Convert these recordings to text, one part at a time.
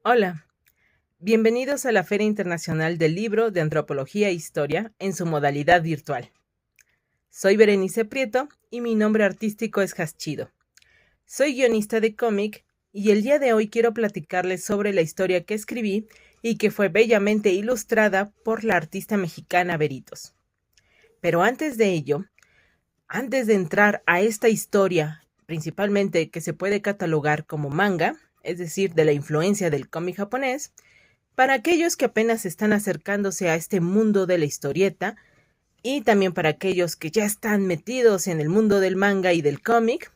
Hola, bienvenidos a la Feria Internacional del Libro de Antropología e Historia en su modalidad virtual. Soy Berenice Prieto y mi nombre artístico es Haschido. Soy guionista de cómic y el día de hoy quiero platicarles sobre la historia que escribí y que fue bellamente ilustrada por la artista mexicana Veritos. Pero antes de ello, antes de entrar a esta historia, principalmente que se puede catalogar como manga, es decir, de la influencia del cómic japonés, para aquellos que apenas están acercándose a este mundo de la historieta y también para aquellos que ya están metidos en el mundo del manga y del cómic,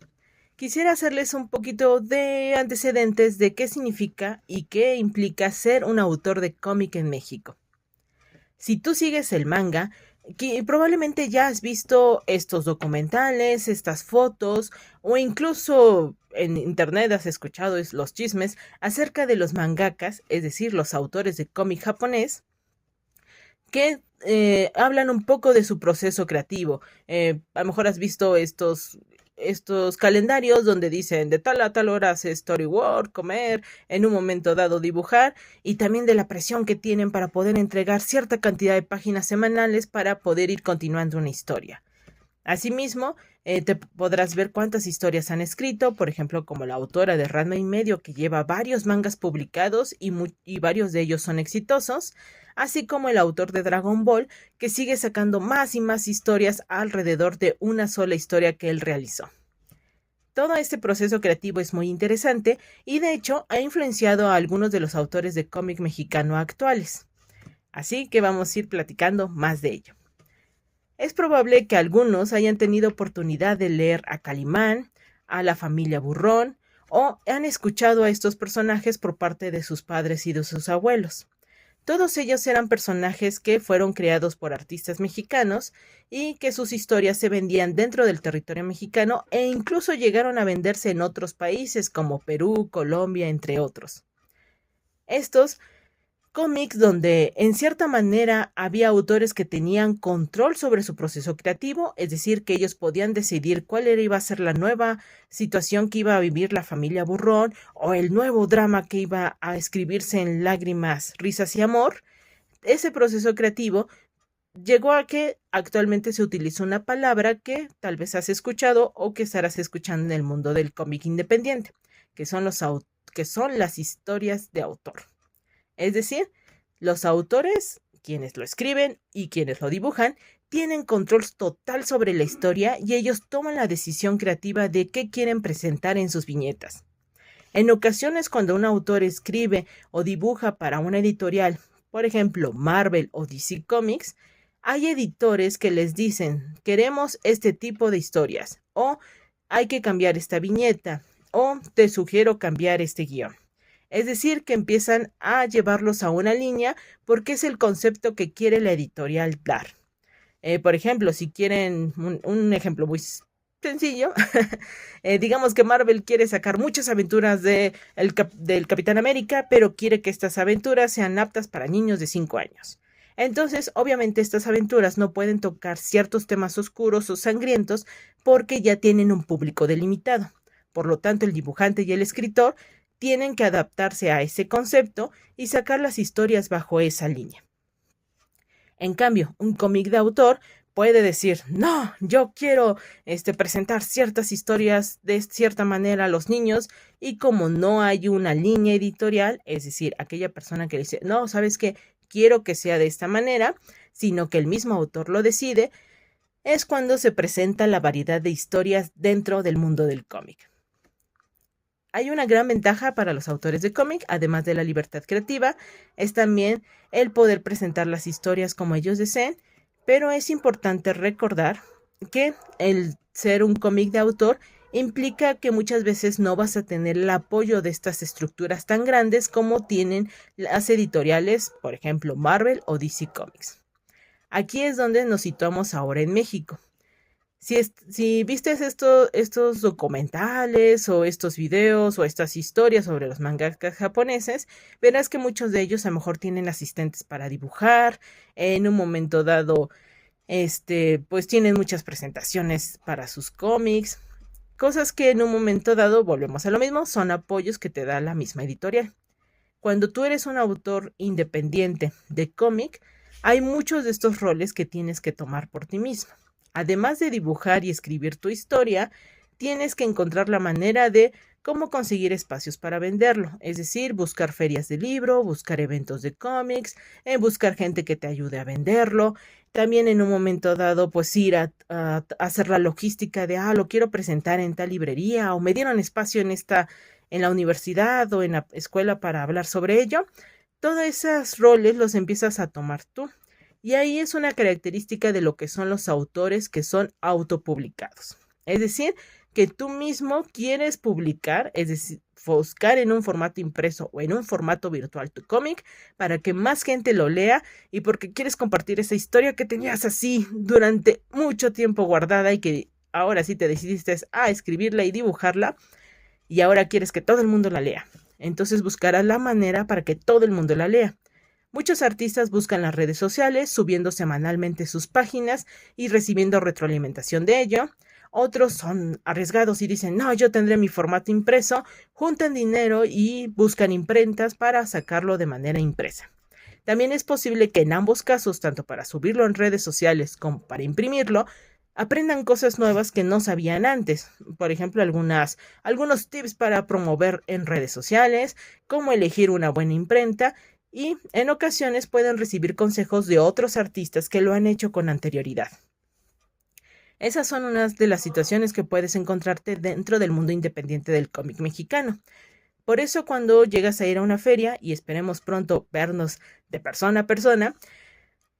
quisiera hacerles un poquito de antecedentes de qué significa y qué implica ser un autor de cómic en México. Si tú sigues el manga, que probablemente ya has visto estos documentales, estas fotos, o incluso en internet has escuchado los chismes acerca de los mangakas, es decir, los autores de cómic japonés, que hablan un poco de su proceso creativo. A lo mejor has visto estos calendarios donde dicen de tal a tal hora hace storyboard, comer, en un momento dado dibujar, y también de la presión que tienen para poder entregar cierta cantidad de páginas semanales para poder ir continuando una historia. Asimismo, te podrás ver cuántas historias han escrito, por ejemplo, como la autora de Ranma y Medio, que lleva varios mangas publicados y varios de ellos son exitosos, así como el autor de Dragon Ball, que sigue sacando más y más historias alrededor de una sola historia que él realizó. Todo este proceso creativo es muy interesante y de hecho ha influenciado a algunos de los autores de cómic mexicano actuales. Así que vamos a ir platicando más de ello. Es probable que algunos hayan tenido oportunidad de leer a Calimán, a la familia Burrón, o han escuchado a estos personajes por parte de sus padres y de sus abuelos. Todos ellos eran personajes que fueron creados por artistas mexicanos y que sus historias se vendían dentro del territorio mexicano e incluso llegaron a venderse en otros países como Perú, Colombia, entre otros. Estos cómics donde en cierta manera había autores que tenían control sobre su proceso creativo, es decir, que ellos podían decidir cuál iba a ser la nueva situación que iba a vivir la familia Burrón o el nuevo drama que iba a escribirse en lágrimas, risas y amor. Ese proceso creativo llegó a que actualmente se utiliza una palabra que tal vez has escuchado o que estarás escuchando en el mundo del cómic independiente, que son que son las historias de autor. Es decir, los autores, quienes lo escriben y quienes lo dibujan, tienen control total sobre la historia y ellos toman la decisión creativa de qué quieren presentar en sus viñetas. En ocasiones, cuando un autor escribe o dibuja para una editorial, por ejemplo, Marvel o DC Comics, hay editores que les dicen, queremos este tipo de historias, o hay que cambiar esta viñeta, o te sugiero cambiar este guión. Es decir, que empiezan a llevarlos a una línea porque es el concepto que quiere la editorial dar. Por ejemplo, si quieren un ejemplo muy sencillo, digamos que Marvel quiere sacar muchas aventuras del Capitán América, pero quiere que estas aventuras sean aptas para niños de 5 años. Entonces, obviamente, estas aventuras no pueden tocar ciertos temas oscuros o sangrientos porque ya tienen un público delimitado. Por lo tanto, el dibujante y el escritor tienen que adaptarse a ese concepto y sacar las historias bajo esa línea. En cambio, un cómic de autor puede decir, no, yo quiero presentar ciertas historias de cierta manera a los niños y como no hay una línea editorial, es decir, aquella persona que dice, no, ¿sabes qué? Quiero que sea de esta manera, sino que el mismo autor lo decide, es cuando se presenta la variedad de historias dentro del mundo del cómic. Hay una gran ventaja para los autores de cómic, además de la libertad creativa, es también el poder presentar las historias como ellos deseen, pero es importante recordar que el ser un cómic de autor implica que muchas veces no vas a tener el apoyo de estas estructuras tan grandes como tienen las editoriales, por ejemplo, Marvel o DC Comics. Aquí es donde nos situamos ahora en México. Si viste estos documentales o estos videos o estas historias sobre los mangakas japoneses, verás que muchos de ellos a lo mejor tienen asistentes para dibujar, en un momento dado, pues tienen muchas presentaciones para sus cómics, cosas que en un momento dado, volvemos a lo mismo, son apoyos que te da la misma editorial. Cuando tú eres un autor independiente de cómic, hay muchos de estos roles que tienes que tomar por ti mismo. Además de dibujar y escribir tu historia, tienes que encontrar la manera de cómo conseguir espacios para venderlo, es decir, buscar ferias de libro, buscar eventos de cómics, buscar gente que te ayude a venderlo. También en un momento dado, pues ir a hacer la logística de, lo quiero presentar en tal librería o me dieron espacio en la universidad o en la escuela para hablar sobre ello. Todos esos roles los empiezas a tomar tú. Y ahí es una característica de lo que son los autores que son autopublicados. Es decir, que tú mismo quieres publicar, es decir, buscar en un formato impreso o en un formato virtual tu cómic para que más gente lo lea y porque quieres compartir esa historia que tenías así durante mucho tiempo guardada y que ahora sí te decidiste a escribirla y dibujarla y ahora quieres que todo el mundo la lea. Entonces buscarás la manera para que todo el mundo la lea. Muchos artistas buscan las redes sociales, subiendo semanalmente sus páginas y recibiendo retroalimentación de ello. Otros son arriesgados y dicen, no, yo tendré mi formato impreso, juntan dinero y buscan imprentas para sacarlo de manera impresa. También es posible que en ambos casos, tanto para subirlo en redes sociales como para imprimirlo, aprendan cosas nuevas que no sabían antes. Por ejemplo, algunos tips para promover en redes sociales, cómo elegir una buena imprenta y en ocasiones pueden recibir consejos de otros artistas que lo han hecho con anterioridad. Esas son unas de las situaciones que puedes encontrarte dentro del mundo independiente del cómic mexicano. Por eso cuando llegas a ir a una feria, y esperemos pronto vernos de persona a persona,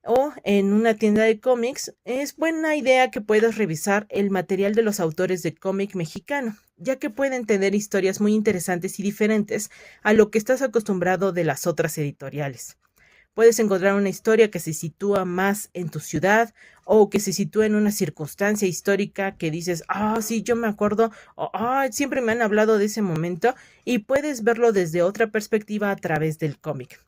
o en una tienda de cómics, es buena idea que puedas revisar el material de los autores de cómic mexicano, ya que pueden tener historias muy interesantes y diferentes a lo que estás acostumbrado de las otras editoriales. Puedes encontrar una historia que se sitúa más en tu ciudad o que se sitúa en una circunstancia histórica que dices, sí, yo me acuerdo, o siempre me han hablado de ese momento y puedes verlo desde otra perspectiva a través del cómic.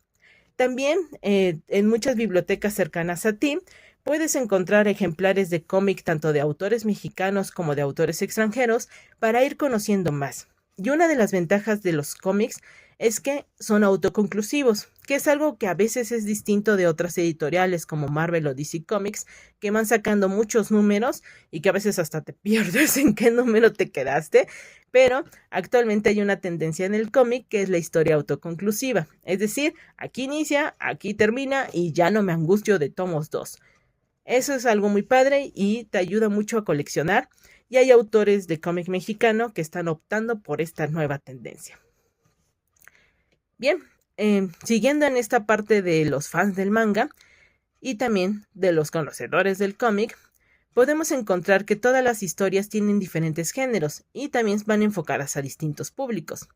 También en muchas bibliotecas cercanas a ti puedes encontrar ejemplares de cómic tanto de autores mexicanos como de autores extranjeros para ir conociendo más. Y una de las ventajas de los cómics es que son autoconclusivos, que es algo que a veces es distinto de otras editoriales como Marvel o DC Comics, que van sacando muchos números y que a veces hasta te pierdes en qué número te quedaste, pero actualmente hay una tendencia en el cómic que es la historia autoconclusiva, es decir, aquí inicia, aquí termina y ya no me angustio de tomos 2. Eso es algo muy padre y te ayuda mucho a coleccionar y hay autores de cómic mexicano que están optando por esta nueva tendencia. Bien, siguiendo en esta parte de los fans del manga y también de los conocedores del cómic, podemos encontrar que todas las historias tienen diferentes géneros y también van enfocadas a distintos públicos.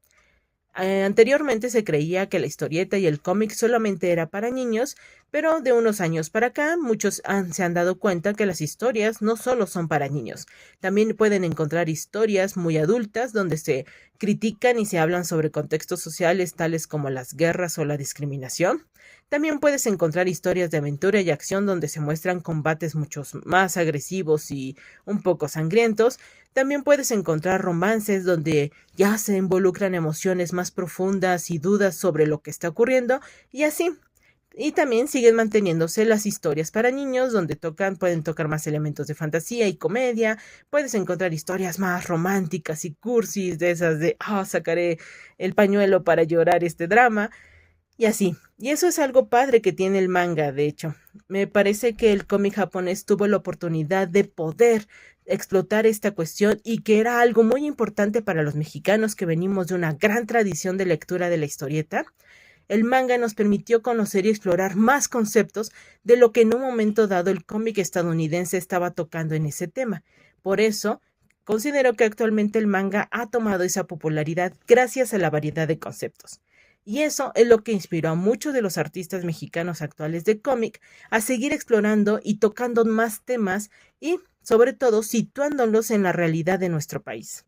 Anteriormente se creía que la historieta y el cómic solamente era para niños, pero de unos años para acá muchos se han dado cuenta que las historias no solo son para niños, también pueden encontrar historias muy adultas donde se critican y se hablan sobre contextos sociales tales como las guerras o la discriminación. También puedes encontrar historias de aventura y acción donde se muestran combates mucho más agresivos y un poco sangrientos. También puedes encontrar romances donde ya se involucran emociones más profundas y dudas sobre lo que está ocurriendo y así. Y también siguen manteniéndose las historias para niños donde pueden tocar más elementos de fantasía y comedia. Puedes encontrar historias más románticas y cursis de esas de sacaré el pañuelo para llorar este drama. Y así. Y eso es algo padre que tiene el manga, de hecho. Me parece que el cómic japonés tuvo la oportunidad de poder explotar esta cuestión y que era algo muy importante para los mexicanos que venimos de una gran tradición de lectura de la historieta. El manga nos permitió conocer y explorar más conceptos de lo que en un momento dado el cómic estadounidense estaba tocando en ese tema. Por eso, considero que actualmente el manga ha tomado esa popularidad gracias a la variedad de conceptos. Y eso es lo que inspiró a muchos de los artistas mexicanos actuales de cómic a seguir explorando y tocando más temas y, sobre todo, situándolos en la realidad de nuestro país.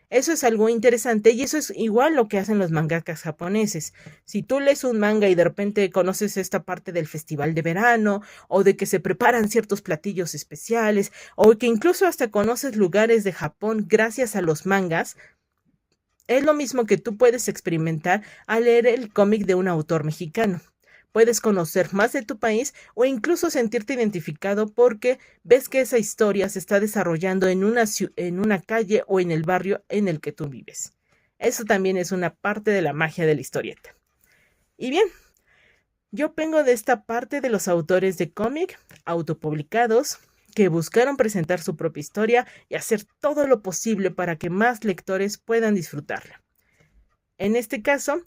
Eso es algo interesante y eso es igual lo que hacen los mangakas japoneses. Si tú lees un manga y de repente conoces esta parte del festival de verano o de que se preparan ciertos platillos especiales o que incluso hasta conoces lugares de Japón gracias a los mangas, es lo mismo que tú puedes experimentar al leer el cómic de un autor mexicano. Puedes conocer más de tu país o incluso sentirte identificado porque ves que esa historia se está desarrollando en una calle o en el barrio en el que tú vives. Eso también es una parte de la magia de la historieta. Y bien, yo vengo de esta parte de los autores de cómic autopublicados que buscaron presentar su propia historia y hacer todo lo posible para que más lectores puedan disfrutarla. En este caso,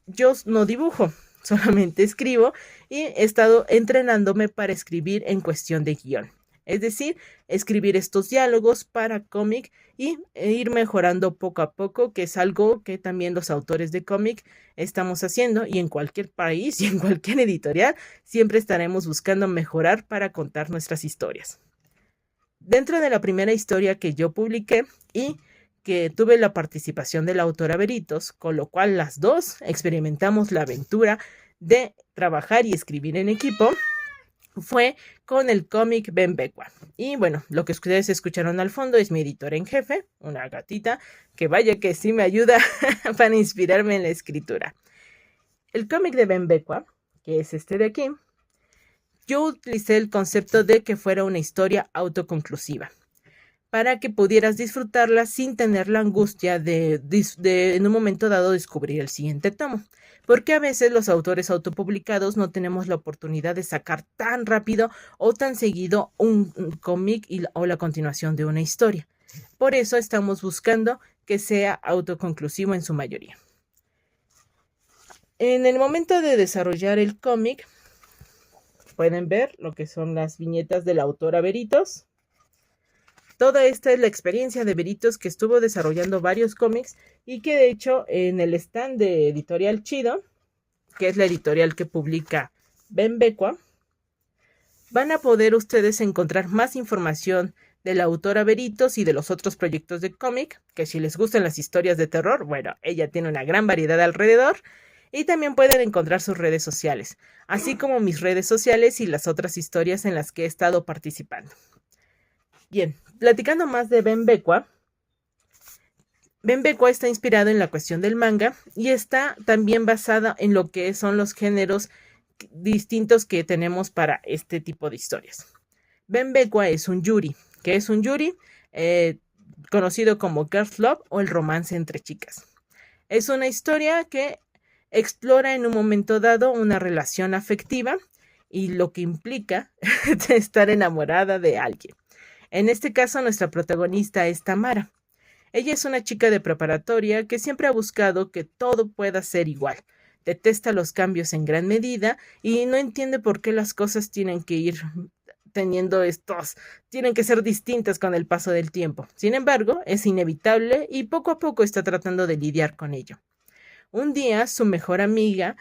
yo no dibujo, solamente escribo y he estado entrenándome para escribir en cuestión de guión. Es decir, escribir estos diálogos para cómic y ir mejorando poco a poco, que es algo que también los autores de cómic estamos haciendo, y en cualquier país y en cualquier editorial siempre estaremos buscando mejorar para contar nuestras historias. Dentro de la primera historia que yo publiqué y que tuve la participación de la autora Veritos, con lo cual las dos experimentamos la aventura de trabajar y escribir en equipo, fue con el cómic Bembecua. Y bueno, lo que ustedes escucharon al fondo es mi editora en jefe, una gatita, que vaya que sí me ayuda para inspirarme en la escritura. El cómic de Bembecua, que es este de aquí, yo utilicé el concepto de que fuera una historia autoconclusiva, para que pudieras disfrutarla sin tener la angustia de en un momento dado descubrir el siguiente tomo. Porque a veces los autores autopublicados no tenemos la oportunidad de sacar tan rápido o tan seguido un cómic o la continuación de una historia. Por eso estamos buscando que sea autoconclusivo en su mayoría. En el momento de desarrollar el cómic, pueden ver lo que son las viñetas de la autora Veritos. Toda esta es la experiencia de Veritos, que estuvo desarrollando varios cómics y que de hecho en el stand de Editorial Chido, que es la editorial que publica Bembecua, van a poder ustedes encontrar más información de la autora Veritos y de los otros proyectos de cómic, que si les gustan las historias de terror, bueno, ella tiene una gran variedad alrededor. Y también pueden encontrar sus redes sociales, así como mis redes sociales y las otras historias en las que he estado participando. Bien, platicando más de Bembecua, Bembecua está inspirado en la cuestión del manga y está también basada en lo que son los géneros distintos que tenemos para este tipo de historias. Bembecua es un yuri. ¿Qué es un yuri? Conocido como Girls Love o el romance entre chicas. Es una historia que explora en un momento dado una relación afectiva y lo que implica estar enamorada de alguien. En este caso, nuestra protagonista es Tamara. Ella es una chica de preparatoria que siempre ha buscado que todo pueda ser igual. Detesta los cambios en gran medida y no entiende por qué las cosas tienen que ir tienen que ser distintas con el paso del tiempo. Sin embargo, es inevitable y poco a poco está tratando de lidiar con ello. Un día, su mejor amiga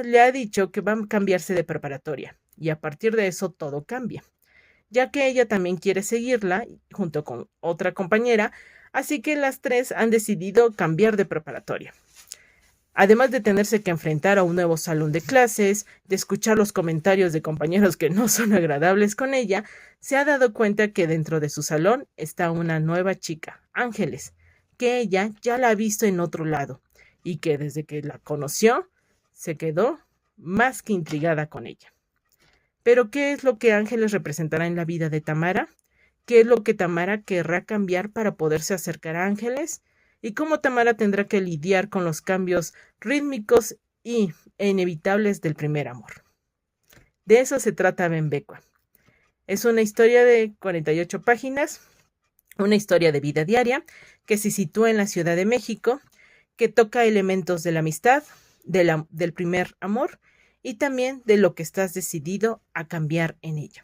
le ha dicho que va a cambiarse de preparatoria y a partir de eso todo cambia, ya que ella también quiere seguirla junto con otra compañera, así que las tres han decidido cambiar de preparatoria. Además de tenerse que enfrentar a un nuevo salón de clases, de escuchar los comentarios de compañeros que no son agradables con ella, se ha dado cuenta que dentro de su salón está una nueva chica, Ángeles, que ella ya la ha visto en otro lado y que desde que la conoció se quedó más que intrigada con ella. Pero ¿qué es lo que Ángeles representará en la vida de Tamara? ¿Qué es lo que Tamara querrá cambiar para poderse acercar a Ángeles? ¿Y cómo Tamara tendrá que lidiar con los cambios rítmicos e inevitables del primer amor? De eso se trata Bembecua. Es una historia de 48 páginas, una historia de vida diaria que se sitúa en la Ciudad de México, que toca elementos de la amistad, del primer amor y también de lo que estás decidido a cambiar en ello.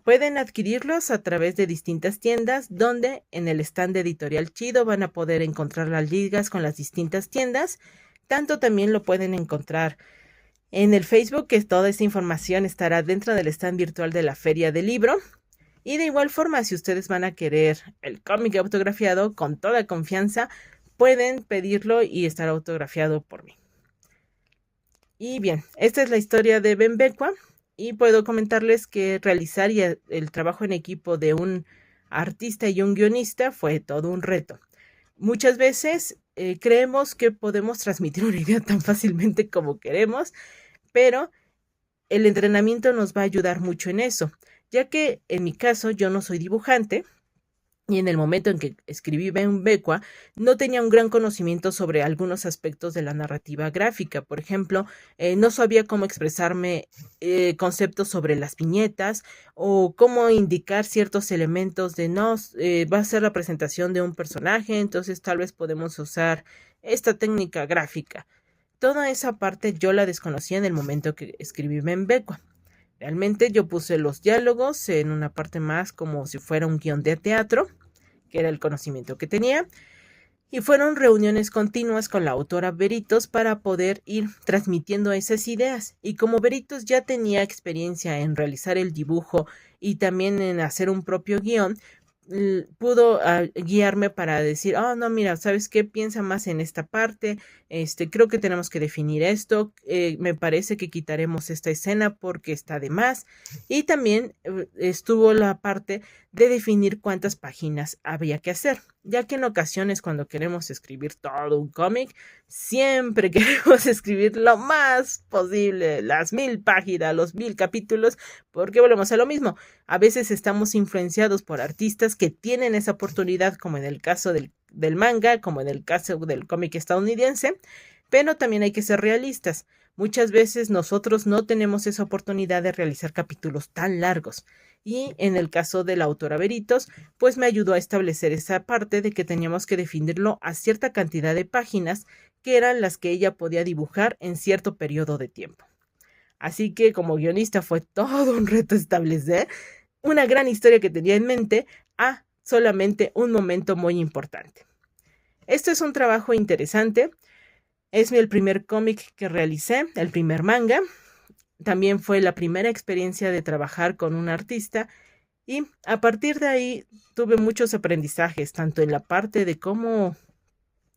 Pueden adquirirlos a través de distintas tiendas, donde en el stand de Editorial Chido van a poder encontrar las ligas con las distintas tiendas. Tanto también lo pueden encontrar en el Facebook, que toda esta información estará dentro del stand virtual de la Feria del Libro. Y de igual forma, si ustedes van a querer el cómic autografiado, con toda confianza, pueden pedirlo y estar autografiado por mí. Y bien, esta es la historia de Bembecua. Y puedo comentarles que realizar el trabajo en equipo de un artista y un guionista fue todo un reto. Muchas veces creemos que podemos transmitir una idea tan fácilmente como queremos, pero el entrenamiento nos va a ayudar mucho en eso, ya que en mi caso yo no soy dibujante. Y en el momento en que escribí Benbecua, no tenía un gran conocimiento sobre algunos aspectos de la narrativa gráfica. Por ejemplo, no sabía cómo expresarme conceptos sobre las viñetas o cómo indicar ciertos elementos de no, va a ser la presentación de un personaje, entonces tal vez podemos usar esta técnica gráfica. Toda esa parte yo la desconocía en el momento que escribí Benbecua. Realmente yo puse los diálogos en una parte más como si fuera un guión de teatro, que era el conocimiento que tenía, y fueron reuniones continuas con la autora Veritos para poder ir transmitiendo esas ideas. Y como Veritos ya tenía experiencia en realizar el dibujo y también en hacer un propio guión, pudo guiarme para decir, oh, no, mira, ¿sabes qué? Piensa más en esta parte, creo que tenemos que definir esto, me parece que quitaremos esta escena porque está de más. Y también estuvo la parte de definir cuántas páginas había que hacer, ya que en ocasiones cuando queremos escribir todo un cómic, siempre queremos escribir lo más posible, las 1000 páginas, los 1000 capítulos, porque volvemos a lo mismo. A veces estamos influenciados por artistas que tienen esa oportunidad, como en el caso del manga, como en el caso del cómic estadounidense, pero también hay que ser realistas. Muchas veces nosotros no tenemos esa oportunidad de realizar capítulos tan largos. Y en el caso de la autora Veritos, pues me ayudó a establecer esa parte de que teníamos que definirlo a cierta cantidad de páginas que eran las que ella podía dibujar en cierto periodo de tiempo. Así que como guionista fue todo un reto establecer una gran historia que tenía en mente a solamente un momento muy importante. Esto es un trabajo interesante. Es el primer cómic que realicé, el primer manga. También fue la primera experiencia de trabajar con un artista y a partir de ahí tuve muchos aprendizajes, tanto en la parte de cómo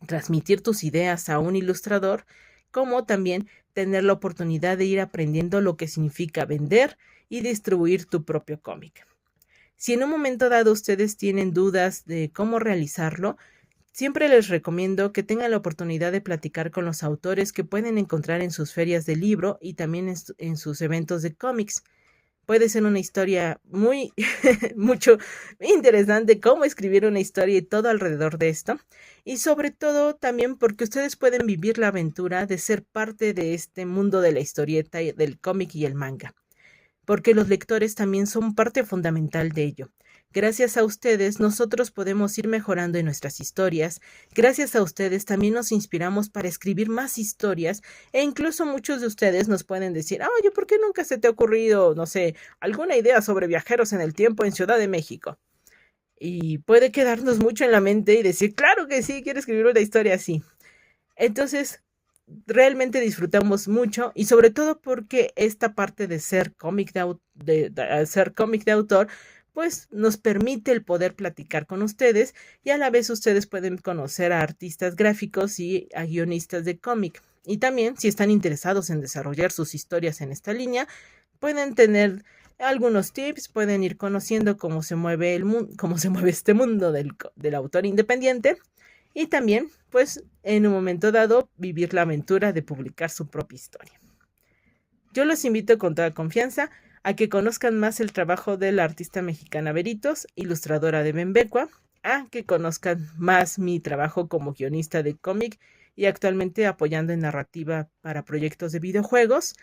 transmitir tus ideas a un ilustrador, como también tener la oportunidad de ir aprendiendo lo que significa vender y distribuir tu propio cómic. Si en un momento dado ustedes tienen dudas de cómo realizarlo, siempre les recomiendo que tengan la oportunidad de platicar con los autores que pueden encontrar en sus ferias de libro y también en sus eventos de cómics. Puede ser una historia muy, mucho interesante, cómo escribir una historia y todo alrededor de esto. Y sobre todo también porque ustedes pueden vivir la aventura de ser parte de este mundo de la historieta, del cómic y el manga. Porque los lectores también son parte fundamental de ello. Gracias a ustedes, nosotros podemos ir mejorando en nuestras historias. Gracias a ustedes, también nos inspiramos para escribir más historias. E incluso muchos de ustedes nos pueden decir, oye, ¿por qué nunca se te ha ocurrido, no sé, alguna idea sobre viajeros en el tiempo en Ciudad de México? Y puede quedarnos mucho en la mente y decir, claro que sí, quiero escribir una historia así. Entonces, realmente disfrutamos mucho y sobre todo porque esta parte de ser cómic ser cómic de autor pues nos permite el poder platicar con ustedes y a la vez ustedes pueden conocer a artistas gráficos y a guionistas de cómic. Y también si están interesados en desarrollar sus historias en esta línea, pueden tener algunos tips, pueden ir conociendo cómo se mueve cómo se mueve este mundo del autor independiente y también, pues, en un momento dado, vivir la aventura de publicar su propia historia. Yo los invito con toda confianza a que conozcan más el trabajo de la artista mexicana Veritos, ilustradora de Benbecua, a que conozcan más mi trabajo como guionista de cómic y actualmente apoyando en narrativa para proyectos de videojuegos.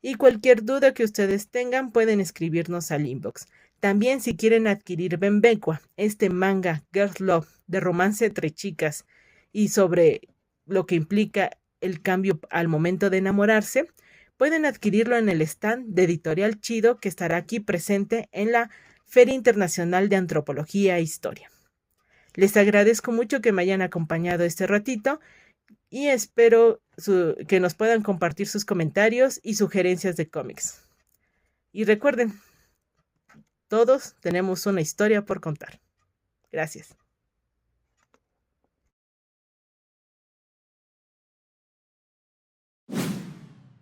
Y cualquier duda que ustedes tengan pueden escribirnos al inbox. También si quieren adquirir Benbecua, este manga Girls Love de romance entre chicas y sobre lo que implica el cambio al momento de enamorarse, pueden adquirirlo en el stand de Editorial Chido que estará aquí presente en la Feria Internacional de Antropología e Historia. Les agradezco mucho que me hayan acompañado este ratito y espero que nos puedan compartir sus comentarios y sugerencias de cómics. Y recuerden, todos tenemos una historia por contar. Gracias.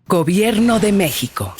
Gobierno de México.